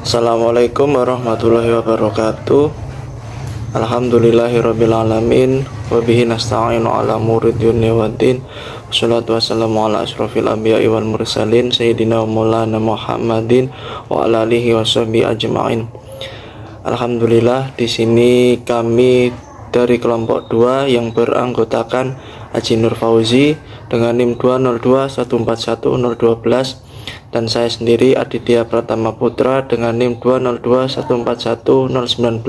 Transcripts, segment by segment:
Assalamualaikum warahmatullahi wabarakatuh. Alhamdulillahirrabbilalamin. Wabihi nasta'inu ala murid dunia waddin. Wassalatu wassalamu ala asrafil anbiya'i wal mursalin Sayyidina wa maulana Muhammadin wa ala alihi wa sahbihi ajma'in. Alhamdulillah, di sini kami dari kelompok 2 yang beranggotakan Haji Nur Fauzi dengan NIM 202141012 dan saya sendiri Aditya Pratama Putra dengan NIM 202141019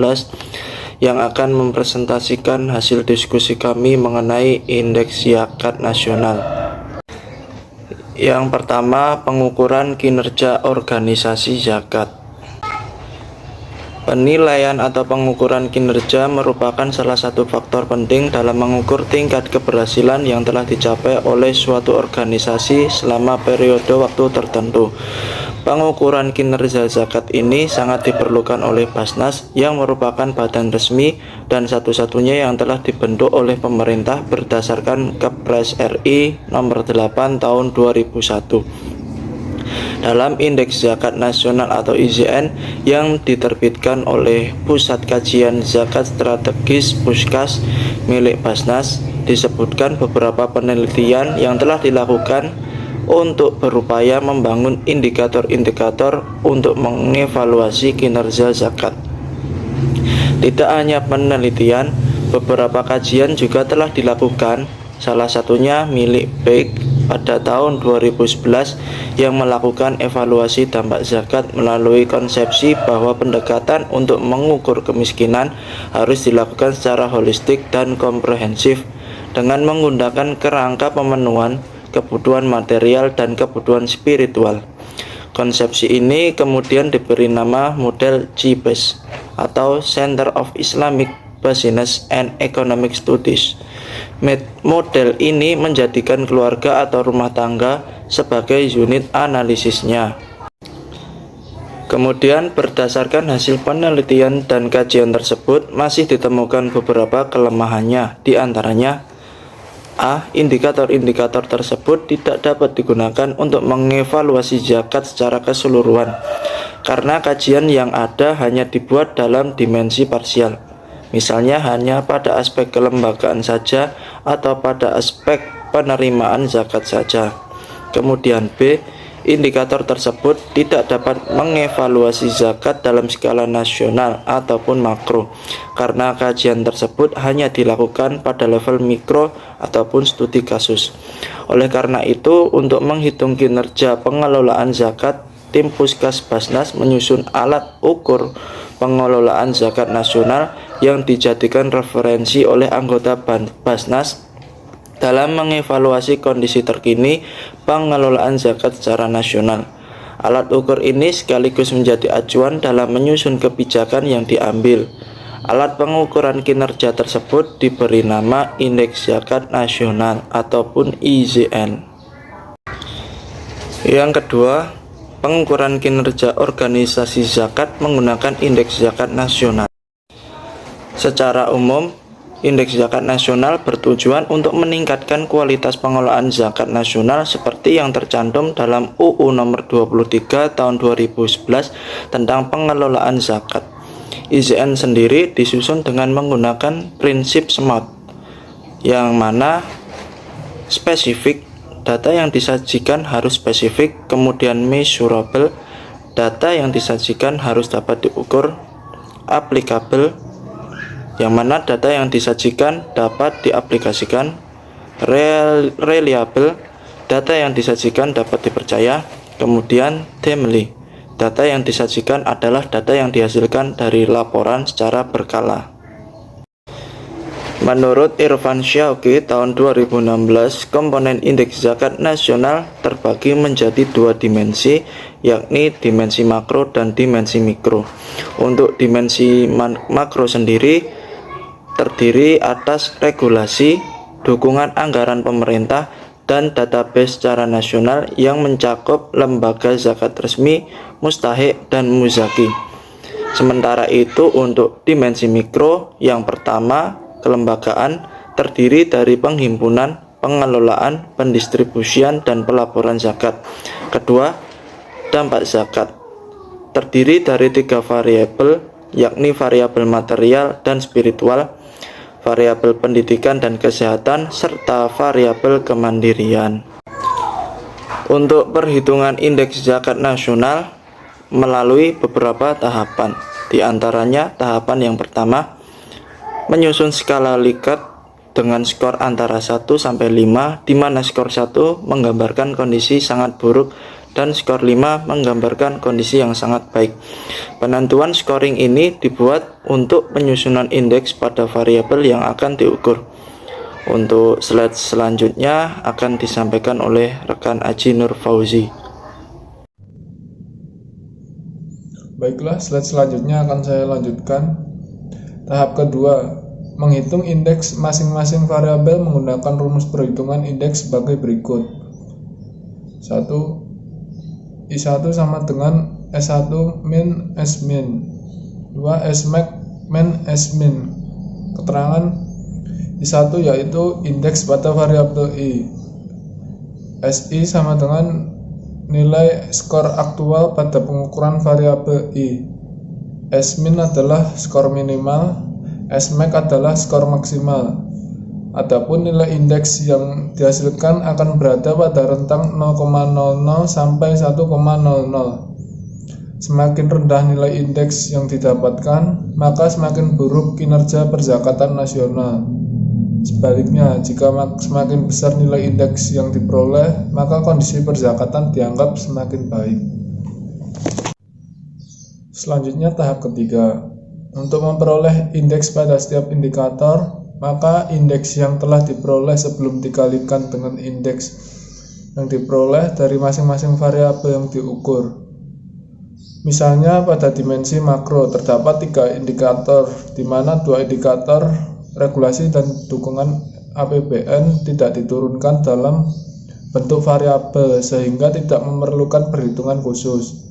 yang akan mempresentasikan hasil diskusi kami mengenai indeks zakat nasional. Yang pertama, pengukuran kinerja organisasi zakat. Penilaian atau pengukuran kinerja merupakan salah satu faktor penting dalam mengukur tingkat keberhasilan yang telah dicapai oleh suatu organisasi selama periode waktu tertentu. Pengukuran kinerja zakat ini sangat diperlukan oleh Basnas yang merupakan badan resmi dan satu-satunya yang telah dibentuk oleh pemerintah berdasarkan Kepres RI nomor 8 tahun 2001. Dalam Indeks Zakat Nasional atau IZN yang diterbitkan oleh Pusat Kajian Zakat Strategis Puskas milik Basnas, disebutkan beberapa penelitian yang telah dilakukan untuk berupaya membangun indikator-indikator untuk mengevaluasi kinerja zakat. Tidak hanya penelitian, beberapa kajian juga telah dilakukan, salah satunya milik BEIK pada tahun 2011 yang melakukan evaluasi dampak zakat melalui konsepsi bahwa pendekatan untuk mengukur kemiskinan harus dilakukan secara holistik dan komprehensif dengan menggunakan kerangka pemenuhan kebutuhan material dan kebutuhan spiritual. Konsepsi ini kemudian diberi nama model CBES atau Center of Islamic Business and Economic Studies. Model ini menjadikan keluarga atau rumah tangga sebagai unit analisisnya. Kemudian berdasarkan hasil penelitian dan kajian tersebut masih ditemukan beberapa kelemahannya. Di antaranya A. Indikator-indikator tersebut tidak dapat digunakan untuk mengevaluasi zakat secara keseluruhan karena kajian yang ada hanya dibuat dalam dimensi parsial. Misalnya hanya pada aspek kelembagaan saja atau pada aspek penerimaan zakat saja. Kemudian B. Indikator tersebut tidak dapat mengevaluasi zakat dalam skala nasional ataupun makro karena kajian tersebut hanya dilakukan pada level mikro ataupun studi kasus. Oleh karena itu, untuk menghitung kinerja pengelolaan zakat, tim Puskas Basnas menyusun alat ukur pengelolaan zakat nasional yang dijadikan referensi oleh anggota Basnas dalam mengevaluasi kondisi terkini pengelolaan zakat secara nasional. Alat ukur ini sekaligus menjadi acuan dalam menyusun kebijakan yang diambil. Alat pengukuran kinerja tersebut diberi nama Indeks Zakat Nasional ataupun IZN. Yang kedua, pengukuran kinerja organisasi zakat menggunakan Indeks Zakat Nasional. Secara umum, Indeks Zakat Nasional bertujuan untuk meningkatkan kualitas pengelolaan zakat nasional seperti yang tercantum dalam UU nomor 23 tahun 2011 tentang pengelolaan zakat. IZN sendiri disusun dengan menggunakan prinsip SMART, yang mana spesifik, data yang disajikan harus spesifik, kemudian measurable, data yang disajikan harus dapat diukur, applicable, yang mana data yang disajikan dapat diaplikasikan, reliable, data yang disajikan dapat dipercaya, kemudian timely, data yang disajikan adalah data yang dihasilkan dari laporan secara berkala. Menurut Irfan Syauqi tahun 2016, komponen indeks zakat nasional terbagi menjadi dua dimensi, yakni dimensi makro dan dimensi mikro. Untuk dimensi makro sendiri terdiri atas regulasi, dukungan anggaran pemerintah, dan database secara nasional yang mencakup lembaga zakat resmi, mustahik, dan muzaki. Sementara itu untuk dimensi mikro, yang pertama, kelembagaan, terdiri dari penghimpunan, pengelolaan, pendistribusian, dan pelaporan zakat. Kedua, dampak zakat. terdiri dari 3 variabel, yakni variabel material dan spiritual, variabel pendidikan dan kesehatan, serta variabel kemandirian. Untuk perhitungan indeks zakat nasional melalui beberapa tahapan. Di antaranya tahapan yang pertama, menyusun skala Likert dengan skor antara 1 sampai 5, di mana skor 1 menggambarkan kondisi sangat buruk dan skor 5 menggambarkan kondisi yang sangat baik. Penentuan scoring ini dibuat untuk penyusunan indeks pada variabel yang akan diukur. Untuk slide selanjutnya akan disampaikan oleh rekan Aji Nur Fauzi. Baiklah, slide selanjutnya akan saya lanjutkan. Tahap kedua, menghitung indeks masing-masing variabel menggunakan rumus perhitungan indeks sebagai berikut. 1. I1 sama dengan S1 min S min. 2. S-max min S min. Keterangan I1 yaitu indeks pada variabel I. SI sama dengan nilai skor aktual pada pengukuran variabel I. S min adalah skor minimal, S-max adalah skor maksimal. Adapun nilai indeks yang dihasilkan akan berada pada rentang 0,00 sampai 1,00. Semakin rendah nilai indeks yang didapatkan, maka semakin buruk kinerja perzakatan nasional. Sebaliknya, jika semakin besar nilai indeks yang diperoleh, maka kondisi perzakatan dianggap semakin baik. Selanjutnya tahap ketiga. Untuk memperoleh indeks pada setiap indikator, maka indeks yang telah diperoleh sebelum dikalikan dengan indeks yang diperoleh dari masing-masing variabel yang diukur. Misalnya pada dimensi makro terdapat 3 indikator, di mana 2 indikator regulasi dan dukungan APBN tidak diturunkan dalam bentuk variabel sehingga tidak memerlukan perhitungan khusus.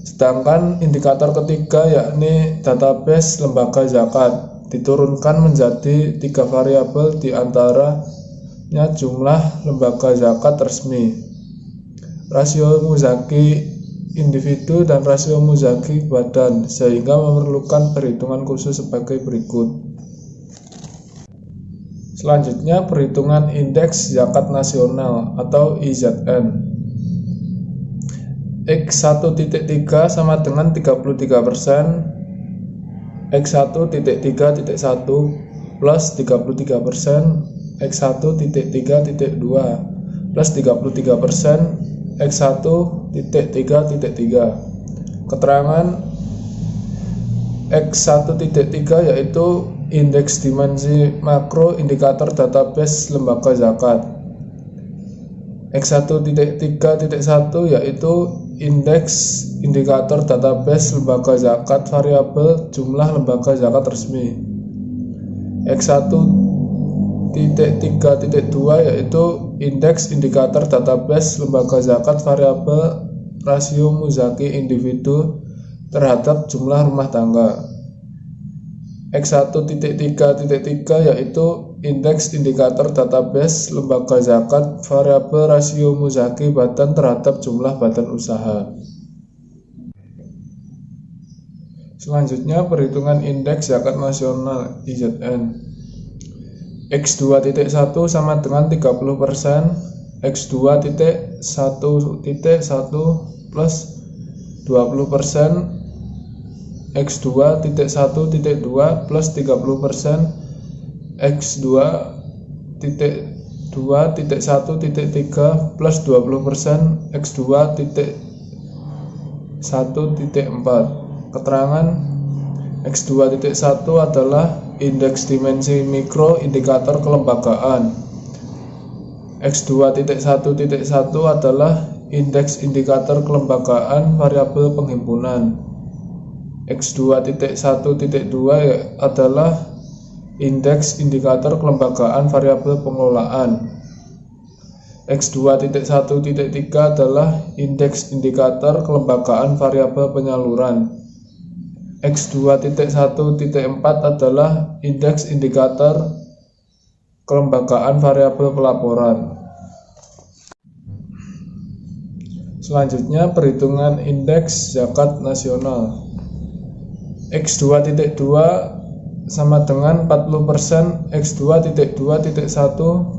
Sedangkan indikator ketiga yakni database lembaga zakat diturunkan menjadi 3 variabel, di antaranya jumlah lembaga zakat resmi, rasio muzaki individu dan rasio muzaki badan, sehingga memerlukan perhitungan khusus sebagai berikut. Selanjutnya perhitungan indeks zakat nasional atau IZN. X1.3 sama dengan 33%, X1.3.1 plus 33%, X1.3.2 plus 33%, X1.3.3. Keterangan X1.3 yaitu indeks dimensi makro indikator database lembaga zakat. X1.3.1 yaitu indeks indikator database lembaga zakat variabel jumlah lembaga zakat resmi. X1.3.2 yaitu indeks indikator database lembaga zakat variabel rasio muzaki individu terhadap jumlah rumah tangga. X1.3.3 yaitu indeks indikator database lembaga zakat variabel rasio muzaki badan terhadap jumlah badan usaha. Selanjutnya perhitungan indeks zakat nasional IZN. X2.1 sama dengan 30%, X2.1.1 plus 20%, X2.1.2 plus 30%, X2.2.1.3 plus 20%, X2.1.4. Keterangan X2.1 adalah indeks dimensi mikro indikator kelembagaan. X2.1.1 adalah indeks indikator kelembagaan variabel penghimpunan. X2.1.2 adalah indeks indikator kelembagaan variabel pengelolaan. X2.1.3 adalah indeks indikator kelembagaan variabel penyaluran. X2.1.4 adalah indeks indikator kelembagaan variabel pelaporan. Selanjutnya perhitungan indeks zakat nasional. X2.2 sama dengan 40% X2.2.1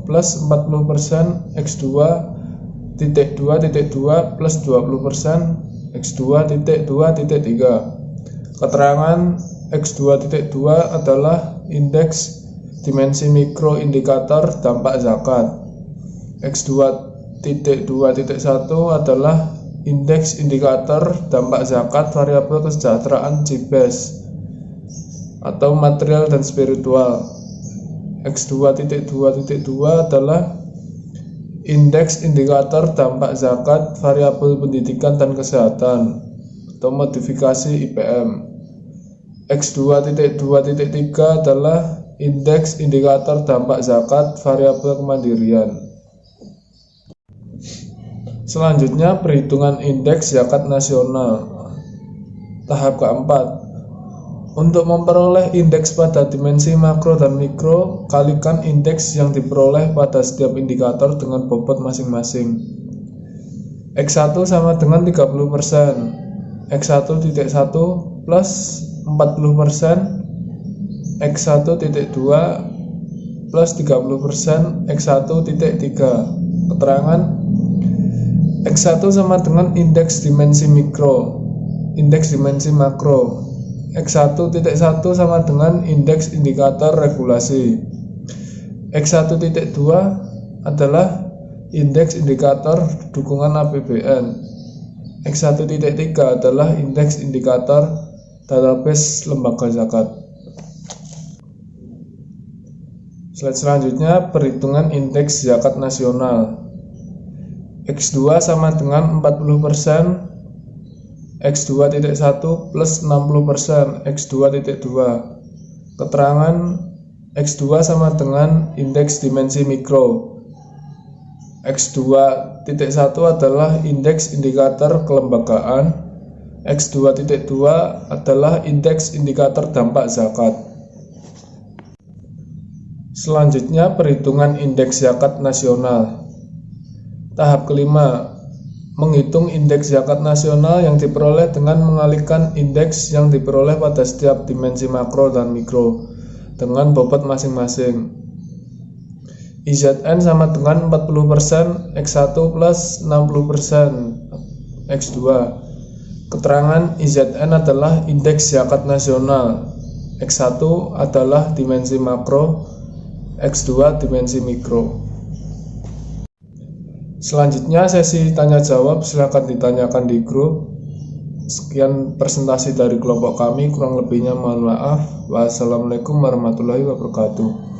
plus 40% X2.2.2 plus 20% X2.2.3. Keterangan X2.2 adalah indeks dimensi mikro indikator dampak zakat. X2.2.1 adalah indeks indikator dampak zakat variabel kesejahteraan JBES atau material dan spiritual. X2.2.2 adalah indeks indikator dampak zakat variabel pendidikan dan kesehatan atau modifikasi IPM. X2.2.3 adalah indeks indikator dampak zakat variabel kemandirian. Selanjutnya perhitungan indeks zakat nasional. Tahap keempat. Untuk memperoleh indeks pada dimensi makro dan mikro, kalikan indeks yang diperoleh pada setiap indikator dengan bobot masing-masing. X1 sama dengan 30%, X1.1 plus 40%, X1.2 plus 30%, X1.3. Keterangan X1 sama dengan indeks dimensi mikro, indeks dimensi makro. X1.1 sama dengan indeks indikator regulasi. X1.2 adalah indeks indikator dukungan APBN. X1.3 adalah indeks indikator database lembaga zakat. Slide selanjutnya perhitungan indeks zakat nasional. X2 sama dengan 40%, X2.1 plus 60%, X2.2. Keterangan X2 sama dengan indeks dimensi mikro. X2.1 adalah indeks indikator kelembagaan. X2.2 adalah indeks indikator dampak zakat. Selanjutnya perhitungan indeks zakat nasional. Tahap kelima, menghitung indeks zakat nasional yang diperoleh dengan mengalihkan indeks yang diperoleh pada setiap dimensi makro dan mikro dengan bobot masing-masing. IZN sama dengan 40%, X1 plus 60%, X2. Keterangan IZN adalah indeks zakat nasional. X1 adalah dimensi makro, X2 dimensi mikro. Selanjutnya sesi tanya jawab, silakan ditanyakan di grup. Sekian presentasi dari kelompok kami, kurang lebihnya mohon maaf. Wassalamualaikum warahmatullahi wabarakatuh.